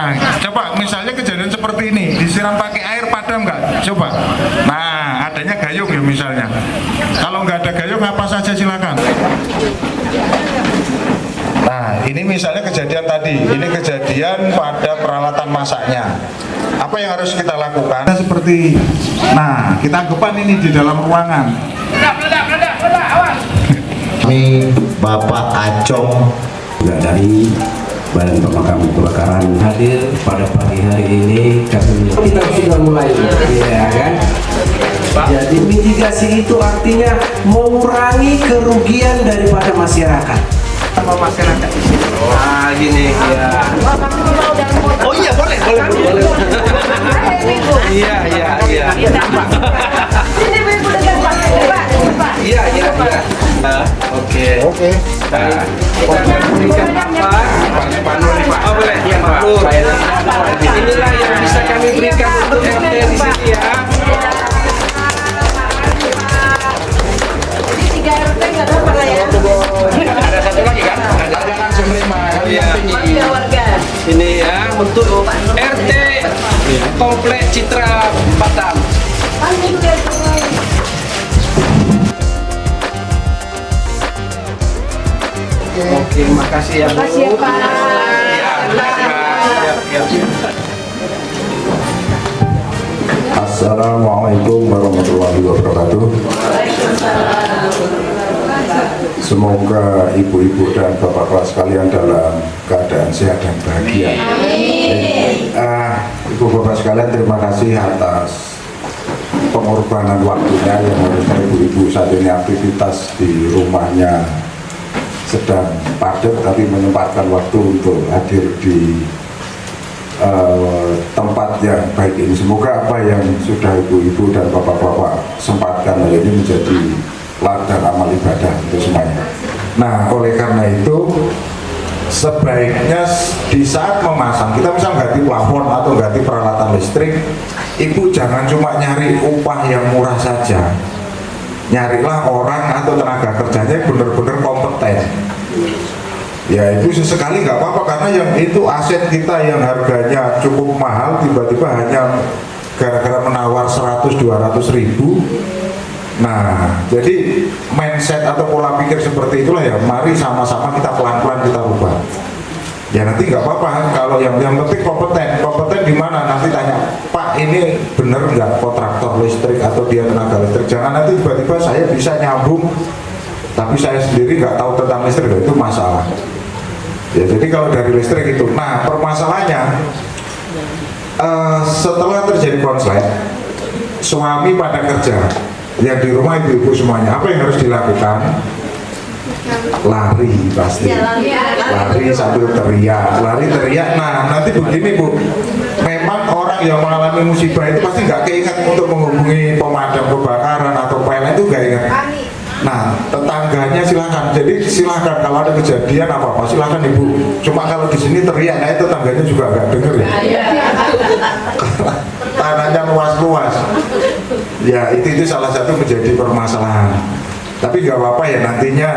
Nah, coba misalnya kejadian seperti ini, disiram pakai air padam nggak? Coba. Nah, adanya gayung ya misalnya. Kalau nggak ada gayung apa saja silakan. Nah, ini misalnya kejadian tadi. Ini kejadian pada peralatan masaknya. Apa yang harus kita lakukan? Seperti, nah, kita anggapan ini di dalam ruangan. Ini Bapak Acong dari Badan Pemakaman Kebakaran hadir pada pagi hari ini. Kita sudah mulai, ya kan? Jadi mitigasi itu artinya mengurangi kerugian daripada masyarakat. Sama masyarakat di sini. Nah, gini ya. Oh iya, boleh. Iya. Iya. Oke. Kita berikan apa? Oh boleh. Iya, Pak. Inilah yang bisa kami berikan untuk RT di sini ya. Ada satu lagi kan? Ada langsung terima. Ini ya untuk RT Komplek Citra Batam. Oke, makasih ya Bu. Makasih ya Pak. Assalamualaikum warahmatullahi wabarakatuh. Semoga ibu-ibu dan bapak-bapak sekalian dalam keadaan sehat dan bahagia. Ibu-bapak sekalian, terima kasih atas pengorbanan waktunya yang harusnya ibu-ibu saat ini aktivitas di rumahnya sedang padat, tapi menyempatkan waktu untuk hadir di tempat yang baik ini. Semoga apa yang sudah ibu-ibu dan bapak-bapak sempatkan hari ini menjadi ladang amal ibadah untuk semuanya. Nah, oleh karena itu sebaiknya di saat memasang, kita misal ganti plafon atau ganti peralatan listrik, ibu jangan cuma nyari upah yang murah saja. Nyarilah orang atau tenaga kerjanya benar-benar kompeten. Ya itu sesekali nggak apa-apa, karena yang itu aset kita yang harganya cukup mahal tiba-tiba hanya gara-gara menawar 100-200 ribu. Nah, jadi mindset atau pola pikir seperti itulah ya, mari sama-sama kita pelan-pelan kita rubah. Ya nanti nggak apa-apa kalau yang penting kompeten di mana, nanti tanya Pak ini bener nggak kontraktor listrik atau dia tenaga listrik. Jangan nanti tiba-tiba saya bisa nyambung tapi saya sendiri nggak tahu tentang listrik, itu masalah. Ya jadi kalau dari listrik itu, nah permasalahannya setelah terjadi konslet, suami pada kerja, yang di rumah ibu-ibu semuanya, apa yang harus dilakukan? Lari pasti, lari sambil teriak, Nah nanti begini Bu, memang orang yang mengalami musibah itu pasti nggak keinget untuk menghubungi pemadam kebakaran atau PLN, itu nggak ingat. Nah tetangganya silakan, jadi silakan kalau ada kejadian apa-apa silakan Ibu. Cuma kalau di sini teriak, nah tetangganya juga nggak denger ya. Tanahnya luas-luas. Ya itu salah satu menjadi permasalahan. Tapi nggak apa-apa ya, nantinya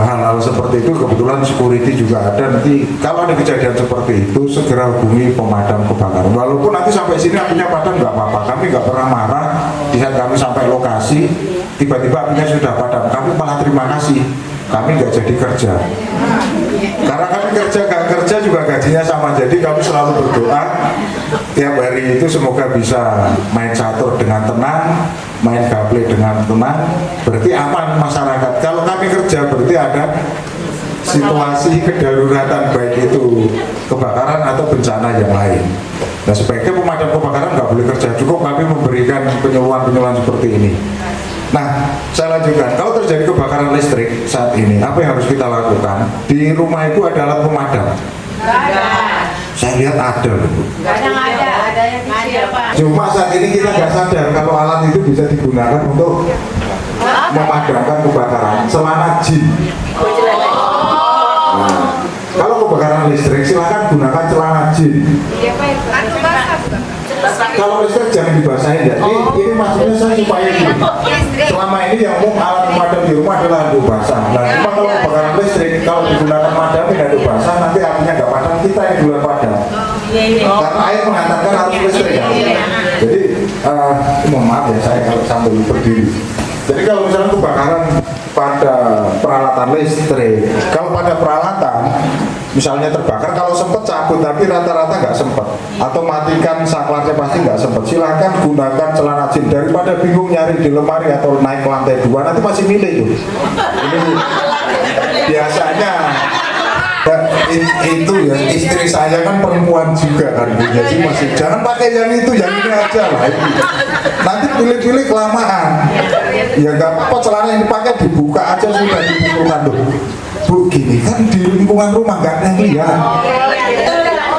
hal-hal seperti itu kebetulan security juga ada. Nanti kalau ada kejadian seperti itu segera hubungi pemadam kebakaran. Walaupun nanti sampai sini apinya padam nggak apa-apa, kami nggak pernah marah. Di saat kami sampai lokasi tiba-tiba apinya sudah padam, kami malah terima kasih, kami nggak jadi kerja. Karena kami nggak kerja juga gajinya sama, jadi kami selalu berdoa tiap hari itu semoga bisa main catur dengan tenang, main gaple dengan tenang, berarti aman masyarakat. Kalau kami kerja berarti ada situasi kedaruratan, baik itu kebakaran atau bencana yang lain. Nah sebaiknya pemadam kebakaran nggak boleh kerja, cukup kami memberikan penyuluhan-penyuluhan seperti ini. Nah, saya lanjutkan. Kalau terjadi kebakaran listrik saat ini, apa yang harus kita lakukan? Di rumah itu ada alat pemadam? Ada. Saya lihat ada loh. Kadang ada yang kecil Pak. Cuma saat ini kita nggak sadar kalau alat itu bisa digunakan untuk memadamkan kebakaran. Celana jin. Nah, kalau kebakaran listrik silakan gunakan celana jin. Iya Pak. Kalau listrik jangan dibasahin ya. Ini maksudnya saya supaya gini. Selama ini yang umum alat pemadam di rumah adalah handuk basah. Nah, cuma kalau kebakaran listrik, kalau digunakan pemadam dan handuk basah, nanti apinya nggak padam, kita yang duluan padam. Karena air menghantarkan arus listrik ya. Jadi, mohon maaf ya saya kalau sambil berdiri. Jadi kalau misalnya kebakaran pada peralatan listrik, kalau pada peralatan misalnya terbakar, kalau sempat cabut tapi rata-rata nggak sempat, atau matikan saklarnya pasti nggak sempat, silahkan gunakan celana jin daripada bingung nyari di lemari atau naik ke lantai 2, nanti masih milih tuh. Ini biasanya itu ya, istri saya kan perempuan juga kan, jadi masih jangan pakai yang itu, yang ini aja lah ini. Nanti pilih-pilih kelamaan ya, nggak apa-apa celana yang dipakai dibuka aja sudah, dibukukan tuh Bu, gini kan di lingkungan rumah nggak ada yang lihat.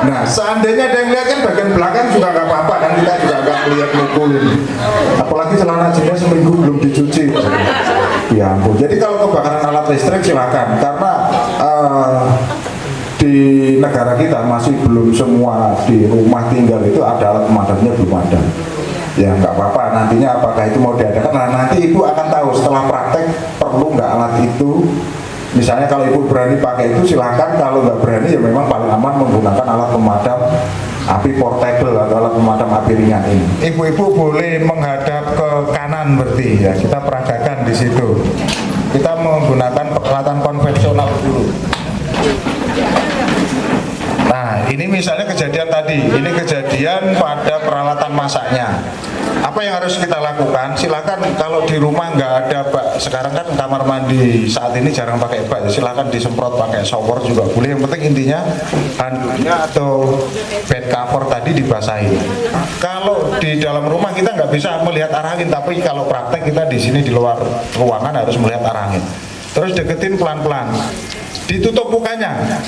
Nah seandainya ada yang lihat kan bagian belakang juga nggak apa-apa kan, kita juga nggak lihat mukulin, apalagi celana jinnya seminggu belum dicuci ya ampun. Jadi kalau kebakaran alat listrik silakan, karena di negara kita masih belum semua di rumah tinggal itu ada alat pemadamnya, belum ada ya. Nggak apa-apa, nantinya apakah itu mau diadakan, nah nanti ibu akan tahu setelah praktek perlu nggak alat itu. Misalnya kalau ibu berani pakai itu silahkan, kalau nggak berani ya memang paling aman menggunakan alat pemadam api portable atau alat pemadam api ringan ini. Ibu-ibu boleh menghadap ke kanan berarti ya, kita peragakan di situ. Kita menggunakan peralatan konvensional dulu. Nah ini misalnya kejadian tadi, ini kejadian pada peralatan masaknya. Apa yang harus kita lakukan? Silakan kalau di rumah nggak ada bak, sekarang kan kamar mandi saat ini jarang pakai bak, silakan disemprot pakai shower juga boleh. Yang penting intinya handuknya atau bed cover tadi dibasahi. Kalau di dalam rumah kita nggak bisa melihat arah angin, tapi kalau praktek kita di sini di luar ruangan harus melihat arah angin. Terus deketin pelan-pelan, ditutup mukanya.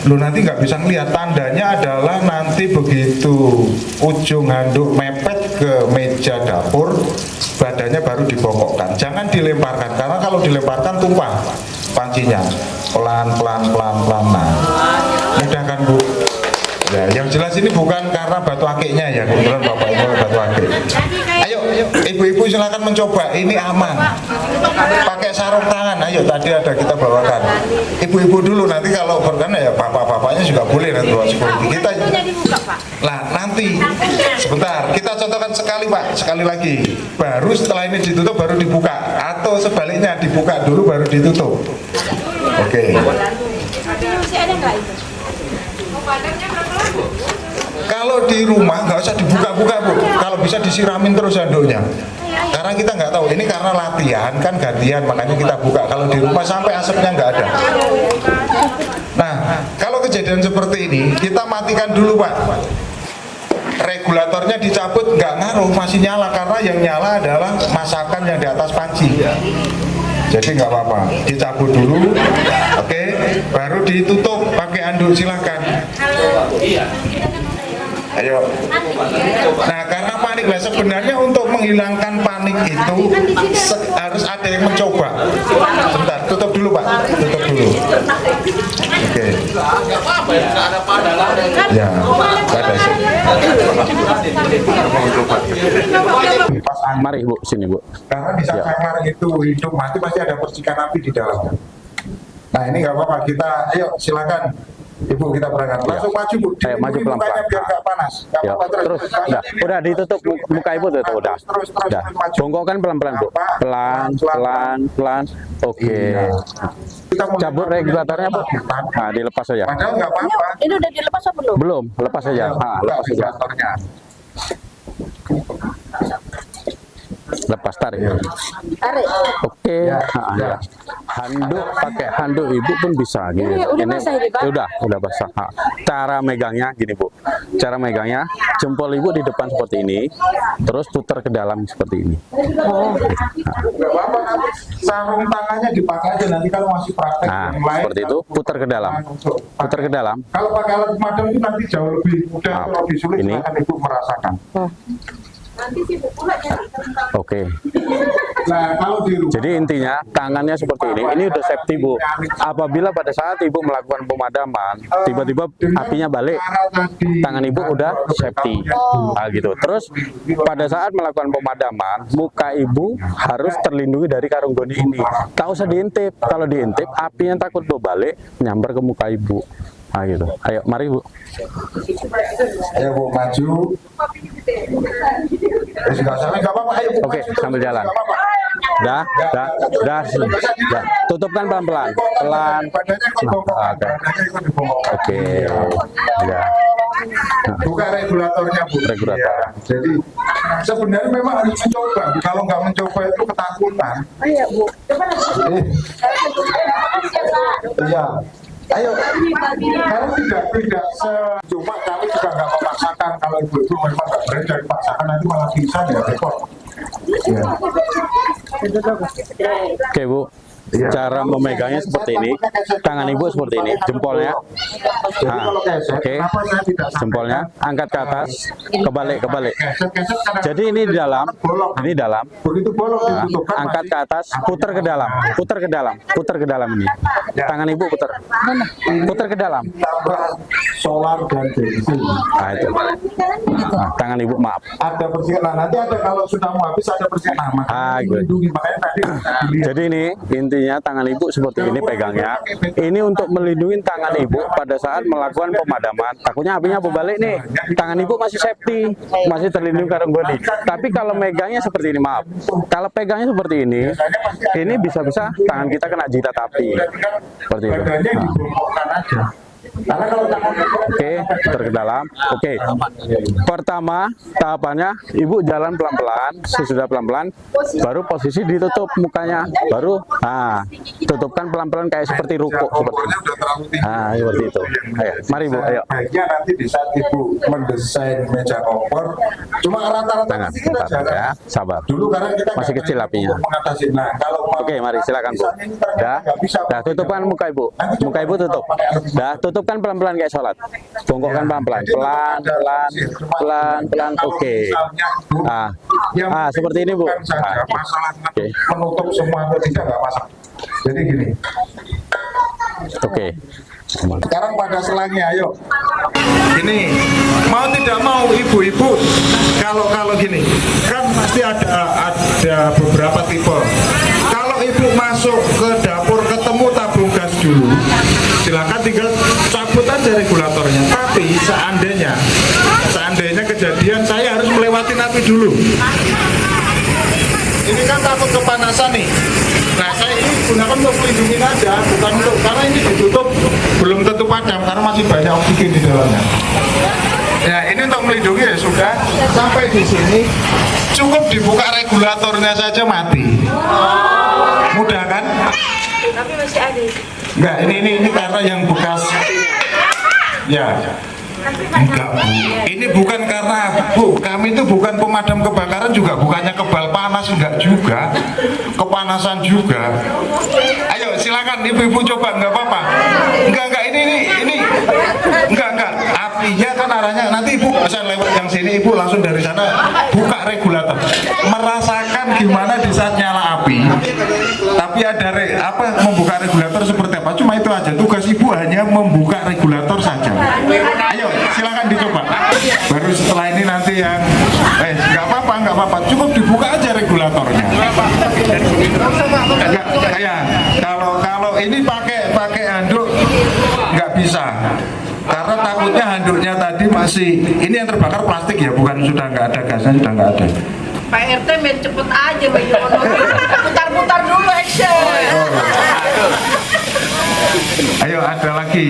Lu nanti nggak bisa ngelihat, tandanya adalah nanti begitu ujung handuk mepet ke meja dapur, badannya baru dibongkokkan. Jangan dilemparkan, karena kalau dilemparkan tumpah pancinya. Pelan-pelan. Nah, mudah kan Bu? Ya, yang jelas ini bukan karena batu akiknya ya, kebetulan Bapak Ibu batu akik. Ayo, ibu-ibu silakan mencoba, ini aman. Pakai sarung tangan, ayo tadi ada kita bawakan. Ibu-ibu dulu, nanti kalau berkenan ya bapak-bapaknya juga boleh nanti bawa security. Kita lah nanti sebentar, kita contohkan sekali Pak, sekali lagi. Baru setelah ini ditutup baru dibuka, atau sebaliknya dibuka dulu baru ditutup. Oke. Kalau di rumah nggak usah dibuka-buka Bu, kalau bisa disiramin terus handuknya. Karena kita nggak tahu, ini karena latihan kan gantian, makanya kita buka. Kalau di rumah sampai asapnya nggak ada. Nah, kalau kejadian seperti ini, kita matikan dulu Pak. Regulatornya dicabut nggak ngaruh, masih nyala, karena yang nyala adalah masakan yang di atas panci. Jadi nggak apa-apa, dicabut dulu, oke, baru ditutup pakai anduk silahkan. Ayo. Nah karena panik lah, sebenarnya untuk menghilangkan panik itu harus ada yang mencoba. Sebentar, tutup dulu Pak, tutup dulu. Oke. Ya, ada sih. Mari Bu, sini Bu. Karena di saat kamar itu hidup mati pasti ada percikan api di dalamnya. Nah ini nggak apa-apa, kita ayo silakan Ibu kita berangkat. Langsung maju Bu, Maju pelan-pelan. biar nggak panas. Nggak Ya, apa-apa, terus, udah ditutup muka Ibu tuh, udah. Udah. maju. Bongkokkan pelan-pelan Bu. Pelan. Oke. Iya. Kita mulai Cabut regulatornya Bu. Nah, dilepas saja. Padahal nggak apa-apa. Ini udah dilepas apa belum? Belum, lepas saja. Nah, lepas saja. regulatornya. Lepas tarik. Tarik. Oke. Ya, Nah, ya. ya. Handuk pakai handuk Ibu pun bisa gini. Ini udah basah ini, Pak? Udah basah. Nah, cara megangnya gini Bu. Cara megangnya jempol Ibu di depan seperti ini, terus putar ke dalam seperti ini. Nggak apa-apa, nanti sarung tangannya dipakai aja nanti kalau masih praktek Nah, yang lain. seperti itu, putar ke dalam. Putar ke dalam. Kalau pakai alat pemadam itu nanti jauh lebih mudah Nah, atau lebih sulit, ini. silakan Ibu merasakan. Oke. Nah, kalau di rumah Jadi intinya tangannya seperti ini. Ini udah safety Bu. Apabila pada saat Ibu melakukan pemadaman, tiba-tiba apinya balik, tangan Ibu udah safety. Nah, gitu. Terus pada saat melakukan pemadaman, muka Ibu harus terlindungi dari karung goni ini. Tak usah diintip. Kalau diintip, apinya takut berbalik, nyamber ke muka Ibu. Ah gitu. Ayo, mari Bu. Ayo Bu maju. Nggak salah, nggak apa-apa. Ayo Bu. Oke, maju, sambil terus, jalan. nggak apa-apa. Dah. Dah. Tutupkan pelan-pelan. Pelan. Badannya ikut bongkok. Nah, oke. Badannya ikut dibongkok. Oke. Ya. Buka regulatornya Bu. Regulator. Iya. Jadi sebenarnya memang harus mencoba. Kalau nggak mencoba itu ketakutan. Iya, Bu. Coba Iya. Ayo. Kalau tidak cuma kami juga nggak memaksakan. Kalau ibu-ibu memang nggak berani dan dipaksakan nanti malah bisa ya repot. Iya. Oke Bu. Cara memegangnya seperti ini, tangan ibu seperti ini, jempolnya, Jadi nah, kalau keset, oke, kenapa saya tidak sampai jempolnya angkat ke atas, kebalik. keset kadang- Jadi ini di dalam, bolong. ini dalam, Begitu bolong nah, ditutupkan angkat masih- ke atas, putar ke dalam, putar ke dalam ini, tangan ibu putar ke dalam, tambah solar dan bensin. nah itu, nah, tangan ibu maaf, Ada persiapan. Nah, nanti ada kalau sudah mau habis ada persiapan. Nah, makanya gitu. melindungi. Makanya tadi dilihat. Jadi ini intinya tangan ibu seperti ini pegangnya. Ini untuk melindungi tangan ibu pada saat melakukan pemadaman. Takutnya apinya berbalik nih. Tangan ibu masih safety, masih terlindungi karung goni. Tapi kalau megangnya seperti ini, maaf. Kalau pegangnya seperti ini bisa-bisa tangan kita kena jidat api. Seperti itu. Badannya Nah. dibongkokkan aja. Karena kalau tangan Oke, putar ke dalam. Oke. Pertama, tahapannya ibu jalan pelan-pelan, sesudah pelan-pelan baru posisi ditutup mukanya. Baru tutupkan pelan-pelan kayak seperti ruko seperti ini. udah terlalu tinggi. Nah, seperti itu. Ayo, mari Bu, ayo. Baiknya nanti di saat ibu mendesain meja kompor, cuma rata-rata Tangan, kita bentar, jalan. ya. Sabar. Dulu karena kita Masih nggak kecil ada apinya. untuk mengatasi. Nah, kalau mau Oke, mari silakan Bu. misalnya ini ternyata Dah, nggak bisa, dah tutupkan muka ibu. Muka ibu tutup. Dah, tutupkan pelan-pelan kayak sholat. Bongkokkan pelan-pelan, pelan-pelan. Oke. Seperti ini Bu. Saja masalah Oke. menutup semua atau tidak nggak masalah. Jadi gini, Oke. sekarang pada selangnya, ayo. Ini mau tidak mau ibu-ibu kalau gini kan pasti ada beberapa tipe. Kalau ibu masuk ke dapur ketemu tabung gas dulu, silakan tinggal cabut aja regulatornya. Tapi seandainya kejadian saya harus melewati api dulu. Ini kan takut kepanasan nih. Nah, saya ini gunakan untuk melindungi aja, bukan untuk, karena ini ditutup belum tentu padam karena masih banyak oksigen di dalamnya. Ya, ini untuk melindungi ya sudah. Sampai di sini cukup dibuka regulatornya saja mati. Mudah kan? Tapi masih ada. Enggak, ini karena yang bekas. Ya. Enggak, Bu. Ini bukan karena, Bu, kami itu bukan pemadam kebakaran juga, bukannya kebal panas, enggak juga. Kepanasan juga. Ayo silakan ibu-ibu coba, enggak apa-apa. Enggak, ini enggak. Apinya kan arahnya nanti ibu bisa lewat yang sini, ibu langsung dari sana buka regulator. Merasakan gimana di saat nyala api. Tapi ada membuka regulator seperti apa? Cuma itu aja. Tugas ibu hanya membuka regulator saja. Ayo silakan dicoba. Baru setelah ini nanti yang nggak apa-apa, cukup dibuka aja regulatornya. Ya, kalau ini pakai handuk nggak bisa. Karena takutnya handuknya tadi ini yang terbakar plastik ya, bukan sudah nggak ada gasnya, sudah nggak ada. Pak RT main cepet aja Bayono. Putar-putar dulu action. Ayo ada lagi.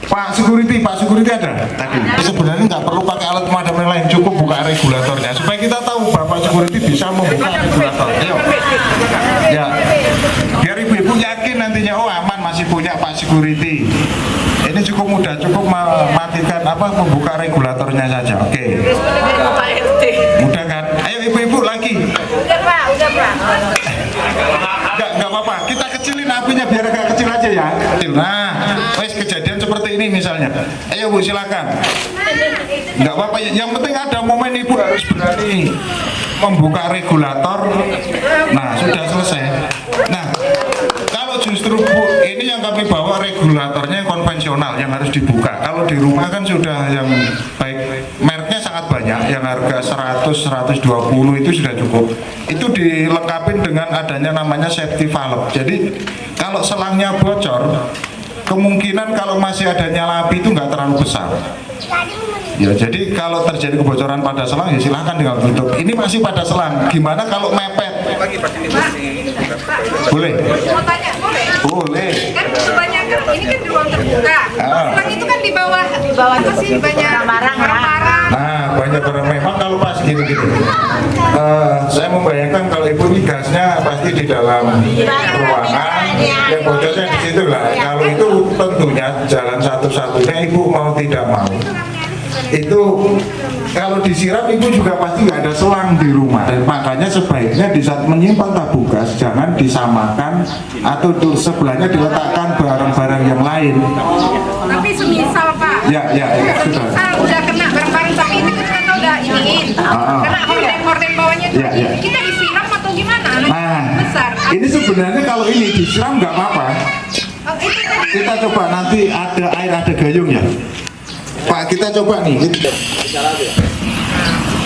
Pak security ada tadi. Sebenarnya nggak perlu pakai alat pemadam yang lain, cukup buka regulatornya supaya kita tahu Bapak security bisa membuka regulator. Ayo. Ya. Biar ibu-ibu yakin nantinya aman masih punya Pak security. Ini cukup mudah, cukup mematikan membuka regulatornya saja. Oke. Pak RT. Mudah kan? Ayo ibu-ibu lagi. Udah Pak. Enggak apa-apa. Kita kecilin apinya biar agak kecil aja ya. Kecil. Nah, wes kejadian seperti ini misalnya. Ayo Bu silakan. Enggak apa-apa. Yang penting ada momen ibu harus berani membuka regulator. Nah, sudah selesai. Nah, kalau justru Bu, ini yang kami bawa regulatornya konvensional yang harus dibuka. Kalau di rumah kan sudah yang baik mereknya sangat banyak, yang harga 100, 120 itu sudah cukup. Itu dilengkapi dengan adanya namanya safety valve. Jadi kalau selangnya bocor, kemungkinan kalau masih ada nyala api itu nggak terlalu besar. Ya, jadi kalau terjadi kebocoran pada selang ya silahkan tinggal tutup. Ini masih pada selang. Gimana kalau mepet? Boleh? Mau tanya, boleh? Boleh. Kan kebanyakan ini kan di ruang terbuka. Selang itu kan di bawah apa sih banyak barang-barang. Nah, banyak orang memang kalau pas gini-gini. Saya membayangkan kalau ibu ini gasnya pasti di dalam ruangan, yang bocornya di situ lah. Kalau itu tentunya jalan satu-satunya ibu mau tidak mau. Itu kalau disiram ibu juga pasti nggak ada selang di rumah. Dan makanya sebaiknya di saat menyimpan tabung gas jangan disamakan atau sebelahnya diletakkan barang-barang yang lain. Tapi semisal Pak, Ya, sudah. semisal udah kena barang-barang tapi ini kita udah iniin, kena horden bawahnya itu Ya. kita disiram atau gimana? Nah, Besar. ini sebenarnya kalau ini disiram nggak apa-apa. Oh, itu tadi. Kita coba nanti ada air, ada gayung ya. Pak, kita coba nih.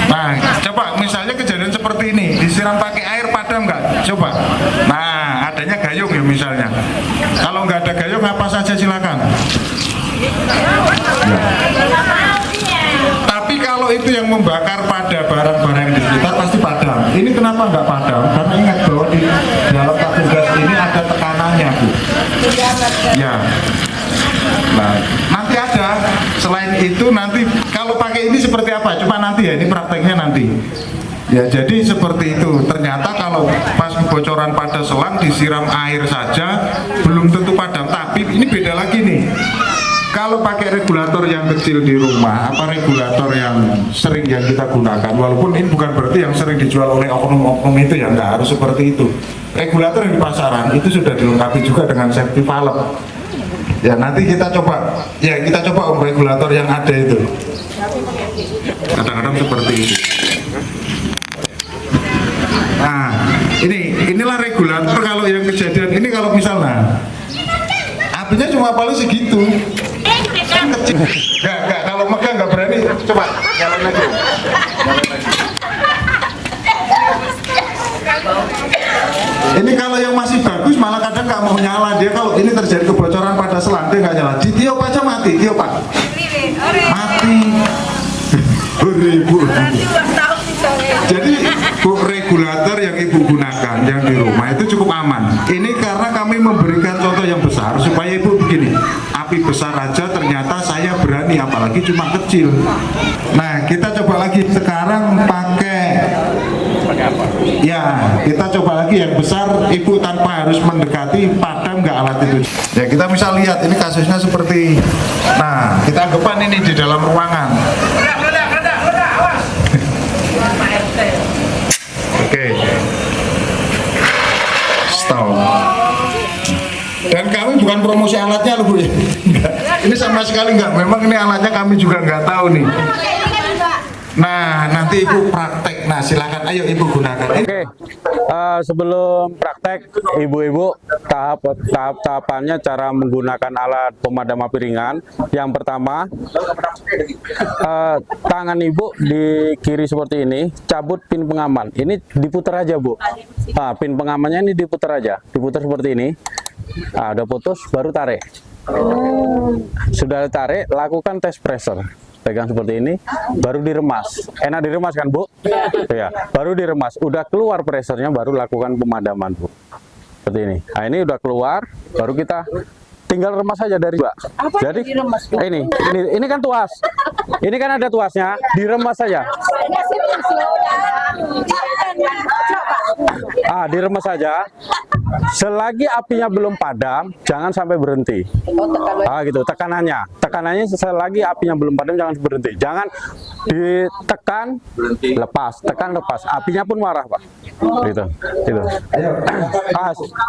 Nah, coba misalnya kejadian seperti ini, disiram pakai air padam nggak? Coba. Nah, adanya gayung ya misalnya. Kalau nggak ada gayung apa saja silakan. Ya. Tapi kalau itu yang membakar pada barang-barang di sekitar pasti padam. Ini kenapa nggak padam? Karena ingat bahwa di dalam tabung gas ini ada tekanannya, Bu. Ya. Nah, nanti ada. Selain itu nanti kalau pakai ini seperti apa? Cuma nanti ya, ini prakteknya nanti. Ya, jadi seperti itu. Ternyata kalau pas kebocoran pada selang disiram air saja belum tentu padam. Tapi ini beda lagi nih. Kalau pakai regulator yang kecil di rumah, apa regulator yang sering yang kita gunakan, walaupun ini bukan berarti yang sering dijual oleh oknum-oknum itu ya, nggak harus seperti itu. Regulator yang di pasaran itu sudah dilengkapi juga dengan safety valve. Ya, nanti kita coba. Ya, kita coba regulator yang ada itu. Kadang-kadang seperti itu. Nah, inilah regulator kalau yang kejadian ini kalau misalnya apinya cuma paling segitu. Kan kecil. Enggak, kalau megang nggak berani. Coba nyalain lagi. Ini kalau yang masih bagus malah kadang nggak mau nyala. Dia kalau ini terjadi kebocoran pada selang dia nggak nyala. Ditiup aja mati, tiup Pak. Mati. Beribu. Jadi regulator yang ibu gunakan yang di rumah itu cukup aman. Ini karena kami memberikan contoh yang besar supaya ibu begini, api besar aja ternyata saya berani, apalagi cuma kecil. Nah, kita coba lagi sekarang pakai apa? Ya, kita coba lagi yang besar, ibu tanpa harus mendekati padam nggak alat itu. Ya, kita bisa lihat ini kasusnya seperti. Nah, kita anggapan ini di dalam ruangan. Oke. Stop. Dan kami bukan promosi alatnya loh Bu. Ini sama sekali enggak. Memang ini alatnya kami juga nggak tahu nih. Nah, nanti ibu praktek. Nah, silakan. Ayo ibu gunakan. Oke, sebelum praktek, ibu-ibu tahapannya cara menggunakan alat pemadam api ringan. Yang pertama, tangan ibu di kiri seperti ini, cabut pin pengaman. Ini diputar aja Bu. Nah, pin pengamannya ini diputar aja, diputar seperti ini. Nah, udah putus, baru tarik. Sudah tarik, lakukan tes pressure. Pegang seperti ini, baru diremas. Enak diremas kan Bu? Ya, baru diremas. Udah keluar pressernya, baru lakukan pemadaman Bu. Seperti ini. Nah, ini udah keluar, baru kita tinggal remas saja dari Mbak. Jadi ini kan tuas. Ini kan ada tuasnya, diremas saja. Diremas saja. Selagi apinya belum padam, jangan sampai berhenti. Gitu, tekanannya selagi apinya belum padam jangan berhenti. Jangan ditekan, lepas, tekan, lepas. Apinya pun marah Pak. Gitu.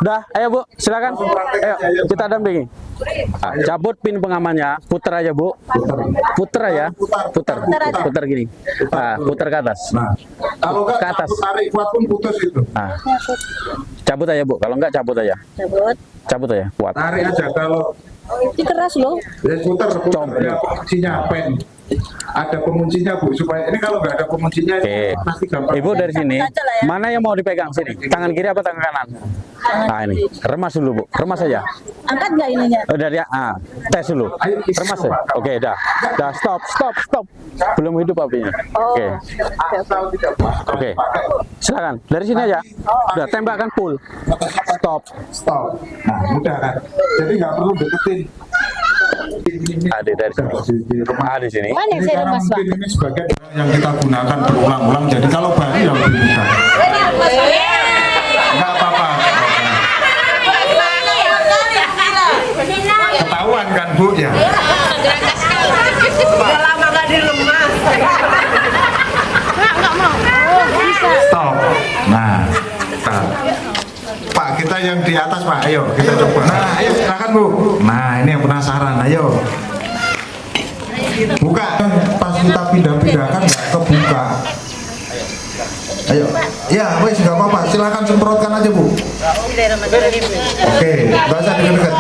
Udah, ayo Bu, silakan. Ayo, kita dampingi. Cabut pin pengamannya, putar aja Bu. Putar aja, putar gini. Putar ke atas. Nah, kalau nggak ke atas. Tarik kuat pun putus itu. Cabut aja Bu, kalau enggak cabut aja. Cabut aja, kuat. Tarik aja kalau ini keras loh. ya putar ada penguncinya pen. Ada penguncinya Bu, supaya ini kalau nggak ada penguncinya Oke. pasti gampang. Ibu dari sini, mana yang mau dipegang sini? Tangan kiri apa tangan kanan? Nah ini, remas dulu Bu, remas aja. Angkat nggak ininya? Udah dia, tes dulu. Remas ya. Oke, dah. Dah, stop. Belum hidup apinya. Oke. Oke. Silakan. Dari sini aja. Udah tembakkan full. Stop. Nah, mudah kan. Jadi nggak perlu deketin. Ada dari sini. Di sini. Mana yang saya remas, Pak? Ini sebagai yang kita gunakan berulang-ulang. Jadi kalau baru yang lebih mudah. Nggak apa-apa. Ketahuan kan Bu ya? Udah lama nggak dilemas. Stop. Nah, Pak, kita yang di atas Pak, ayo kita coba. Nah, ayo silakan Bu. Nah, ini yang penasaran, ayo. Buka. Pas kita pindah-pindahkan nggak kebuka. Ayo, ya wes nggak apa-apa, silakan semprotkan aja Bu. Oke, nggak usah deket-deket.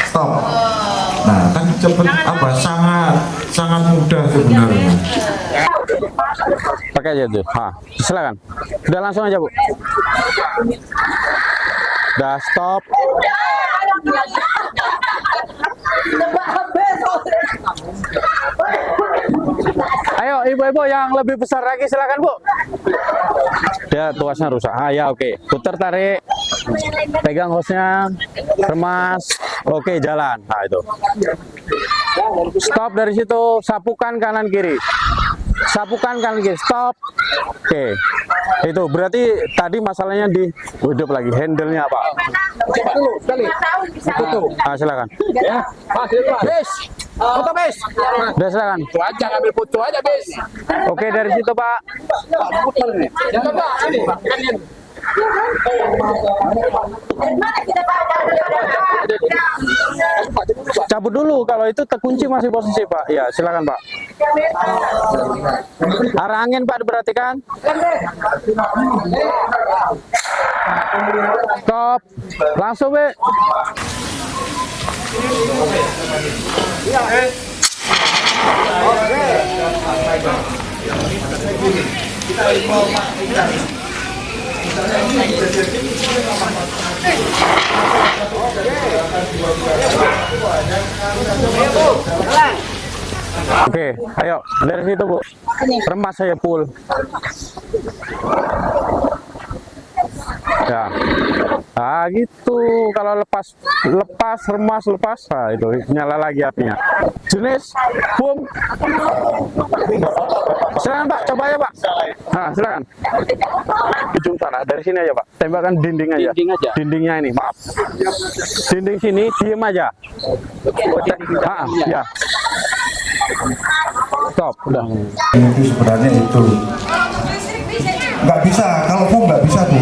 Stop. Nah, kan cepet apa? Sangat mudah sebenarnya. Pakai aja tuh. Silakan. Udah langsung aja Bu. Udah stop. Ayo ibu-ibu yang lebih besar lagi silakan Bu. Dia tuasnya rusak. Ya oke. Putar tarik. Pegang hostnya. Remas. Oke jalan. Nah itu. Stop dari situ. Sapukan kanan kiri. Sapukan kanan kiri. Stop. Oke. Itu berarti tadi masalahnya di hidup lagi. Handle-nya apa? Nah, silakan. Ya, Bis. Foto Bis. Udah silakan. Foto aja, ambil foto aja Bis. Oke dari situ Pak. Cabut dulu kalau itu terkunci masih posisi Pak. Ya silakan Pak. Arah angin Pak diperhatikan. Stop. Langsung Be. Oke, ayo dari situ Bu. Remas saya full. Ya. Nah gitu. Kalau lepas remas lepas, nah itu nyala lagi apinya. Jenis boom. Silakan Pak, coba ya Pak. Nah silakan. Ujung sana, dari sini aja Pak. Tembakan dinding aja. Dindingnya ini, maaf. Dinding sini, diem aja. Ya. Stop, udah. Itu sebenarnya itu nggak bisa, kalau Bu nggak bisa Bu,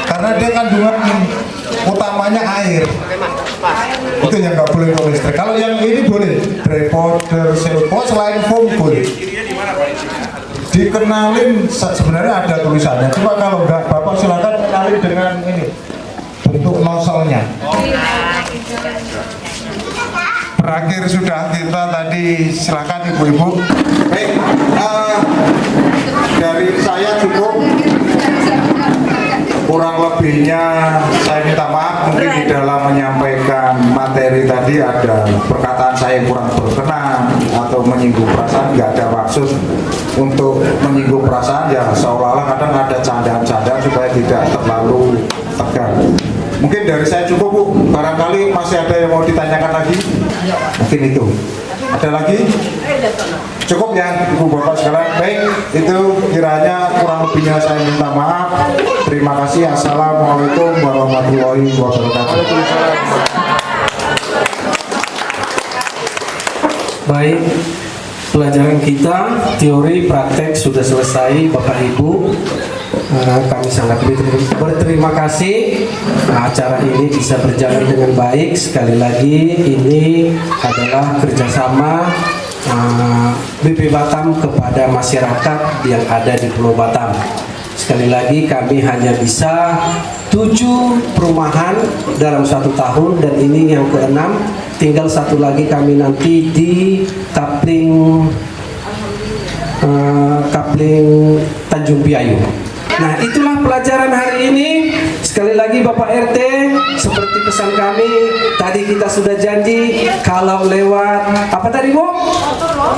karena dia kandungan utamanya air, itu yang nggak boleh ke listrik. Kalau yang ini boleh, decoder, selpon, selain foam boleh. Dikenalin sebenarnya ada tulisannya, cuma kalau nggak Bapak silakan kenalin dengan ini bentuk nozzle-nya. Berakhir sudah kita tadi, silakan ibu-ibu. Baik, dari saya cukup, kurang lebihnya saya minta maaf mungkin di dalam menyampaikan materi tadi ada perkataan saya yang kurang berkenan atau menyinggung perasaan. Nggak ada maksud untuk menyinggung perasaan, ya seolah-olah kadang ada candaan-candaan supaya tidak terlalu tegang. Mungkin dari saya cukup Bu, barangkali masih ada yang mau ditanyakan lagi? Mungkin itu. Ada lagi? Cukup ya Ibu Bapak sekalian. Baik, itu kiranya kurang lebihnya saya minta maaf. Terima kasih. Assalamualaikum warahmatullahi wabarakatuh. Baik, pelajaran kita teori praktek sudah selesai Bapak Ibu. Kami sangat berterima kasih acara ini bisa berjalan dengan baik. Sekali lagi ini adalah kerjasama BP Batam kepada masyarakat yang ada di Pulau Batam. Sekali lagi kami hanya bisa 7 perumahan dalam 1 tahun dan ini yang ke-6. Tinggal 1 lagi kami nanti di kapling Tanjung Piayu. Nah, itulah pelajaran hari ini. Sekali lagi Bapak RT, seperti pesan kami, tadi kita sudah janji kalau lewat apa tadi Bu?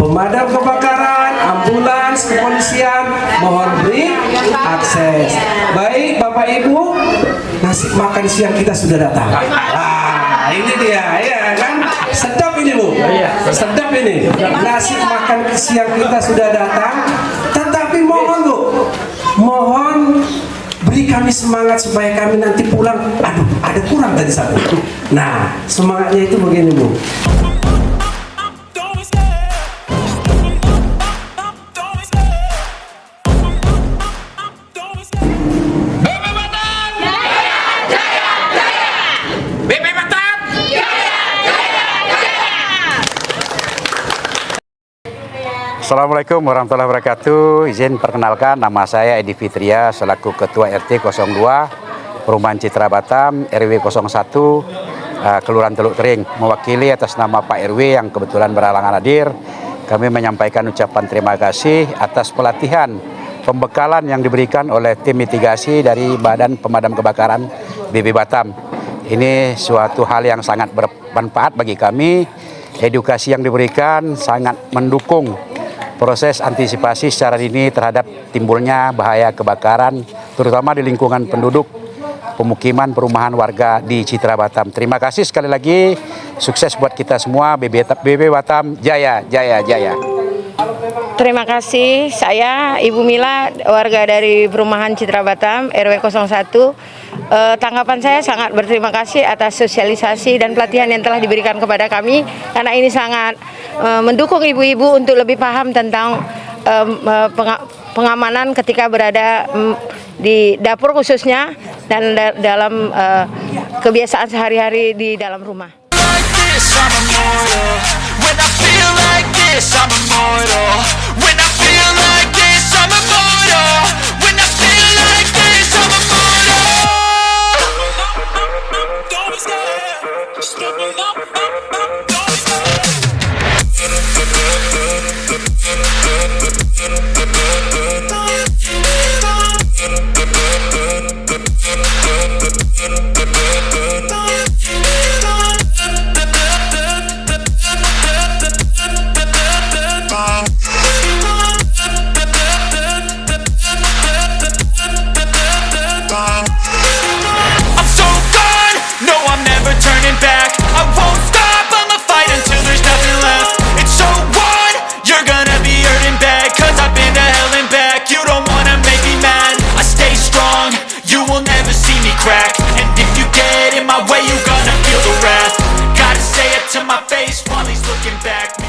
Pemadam kebakaran, ambulans, kepolisian, mohon beri akses. Baik Bapak Ibu, nasi makan siang kita sudah datang. Nah, ini dia, ya kan? Sedap ini Bu, sedap ini. Nasi makan siang kita sudah datang. Tetapi mohon Bu, mohon beri kami semangat supaya kami nanti pulang. Aduh, ada kurang tadi satu. Nah, semangatnya itu begini Bu. Assalamualaikum warahmatullahi wabarakatuh. Izin perkenalkan, nama saya Edi Fitria selaku Ketua RT 02 Perumahan Citra Batam RW 01 Kelurahan Teluk Tering. Mewakili atas nama Pak RW yang kebetulan berhalangan hadir, kami menyampaikan ucapan terima kasih atas pelatihan pembekalan yang diberikan oleh tim mitigasi dari Badan Pemadam Kebakaran BB Batam. Ini suatu hal yang sangat bermanfaat bagi kami. Edukasi yang diberikan sangat mendukung proses antisipasi secara dini terhadap timbulnya bahaya kebakaran, terutama di lingkungan penduduk pemukiman perumahan warga di Citra Batam. Terima kasih sekali lagi, sukses buat kita semua. BB Batam Jaya, Jaya, Jaya. Terima kasih, saya Ibu Mila, warga dari Perumahan Citra Batam, RW 01. Tanggapan saya sangat berterima kasih atas sosialisasi dan pelatihan yang telah diberikan kepada kami, karena ini sangat mendukung ibu-ibu untuk lebih paham tentang pengamanan ketika berada di dapur khususnya dan dalam kebiasaan sehari-hari di dalam rumah. Crack. And if you get in my way, you gonna feel the wrath. Gotta say it to my face while he's looking back.